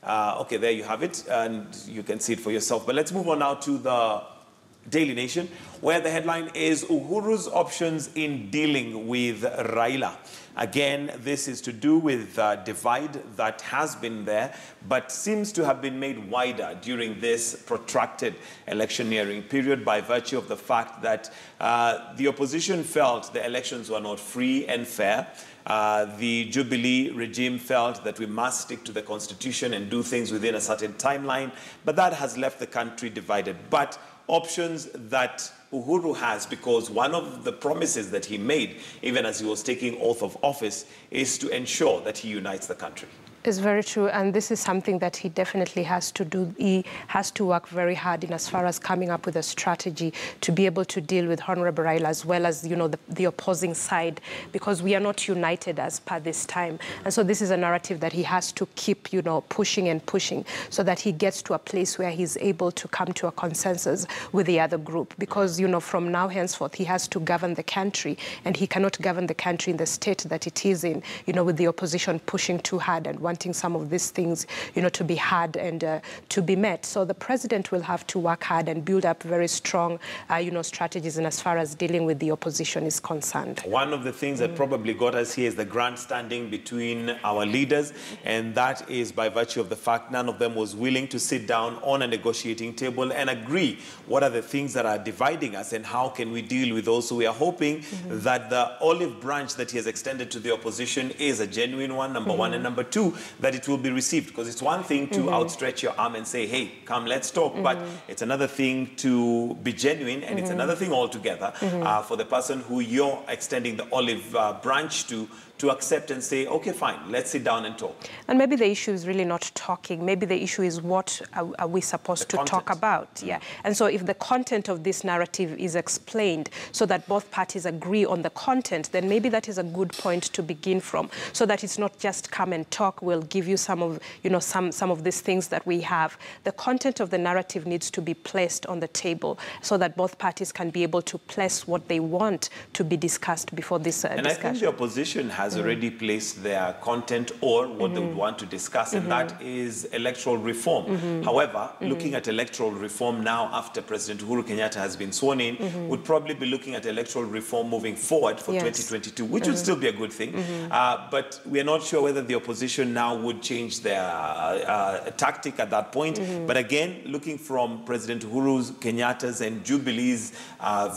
Okay, there you have it, and you can see it for yourself. But let's move on now to the Daily Nation, where the headline is Uhuru's options in dealing with Raila. Again, this is to do with divide that has been there, but seems to have been made wider during this protracted electioneering period by virtue of the fact that the opposition felt the elections were not free and fair. The Jubilee regime felt that we must stick to the constitution and do things within a certain timeline, but that has left the country divided. But options that Uhuru has, because one of the promises that he made, even as he was taking oath of office, is to ensure that he unites the country. It's very true, and this is something that he definitely has to do. He has to work very hard in as far as coming up with a strategy to be able to deal with Honorable Raila as well as, you know, the opposing side, because we are not united as per this time. And so this is a narrative that he has to keep, you know, pushing and pushing so that he gets to a place where he's able to come to a consensus with the other group. Because, you know, from now henceforth, he has to govern the country, and he cannot govern the country in the state that it is in, you know, with the opposition pushing too hard and wanting some of these things, you know, to be had and to be met. So the president will have to work hard and build up very strong, you know, strategies in as far as dealing with the opposition is concerned. One of the things that probably got us here is the grandstanding between our leaders, and that is by virtue of the fact none of them was willing to sit down on a negotiating table and agree what are the things that are dividing us and how can we deal with those. So we are hoping that the olive branch that he has extended to the opposition is a genuine one, number one, and number two, that it will be received, because it's one thing to outstretch your arm and say, hey, come, let's talk, but it's another thing to be genuine, and it's another thing altogether for the person who you're extending the olive branch to accept and say, okay, fine, let's sit down and talk. And maybe the issue is really not talking. Maybe the issue is what are we supposed to talk about? Yeah. And so if the content of this narrative is explained so that both parties agree on the content, then maybe that is a good point to begin from, so that it's not just come and talk, we'll give you some of, you know, some of these things that we have. The content of the narrative needs to be placed on the table so that both parties can be able to place what they want to be discussed before this discussion. And I think the opposition has already placed their content or what they would want to discuss, and that is electoral reform. However, looking at electoral reform now after President Uhuru Kenyatta has been sworn in, would probably be looking at electoral reform moving forward for 2022, which would still be a good thing. But we are not sure whether the opposition now would change their tactic at that point. But again, looking from President Uhuru Kenyatta's and Jubilee's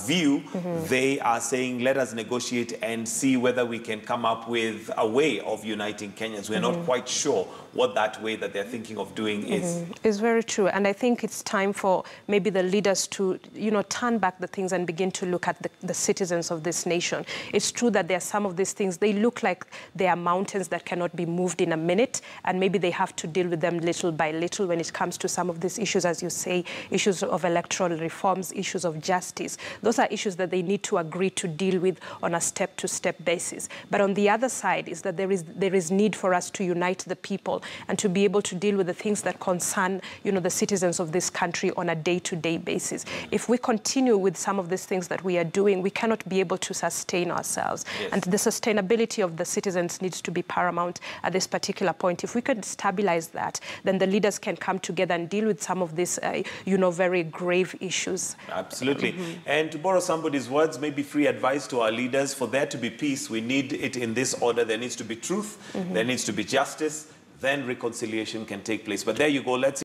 view, they are saying, let us negotiate and see whether we can come up with a way of uniting Kenyans. We're not quite sure what that way that they're thinking of doing is. It's very true. And I think it's time for maybe the leaders to, you know, turn back the things and begin to look at the citizens of this nation. It's true that there are some of these things, they look like they are mountains that cannot be moved in a minute, and maybe they have to deal with them little by little when it comes to some of these issues, as you say, issues of electoral reforms, issues of justice. Those are issues that they need to agree to deal with on a step-to-step basis. But on the other side is that there is need for us to unite the people and to be able to deal with the things that concern, you know, the citizens of this country on a day-to-day basis. If we continue with some of these things that we are doing, we cannot be able to sustain ourselves. And the sustainability of the citizens needs to be paramount at this particular point. If we can stabilize that, then the leaders can come together and deal with some of these, you know, very grave issues. Absolutely. And to borrow somebody's words, maybe free advice to our leaders, for there to be peace, we need it in this order. There needs to be truth, there needs to be justice, then reconciliation can take place. But there you go. Let's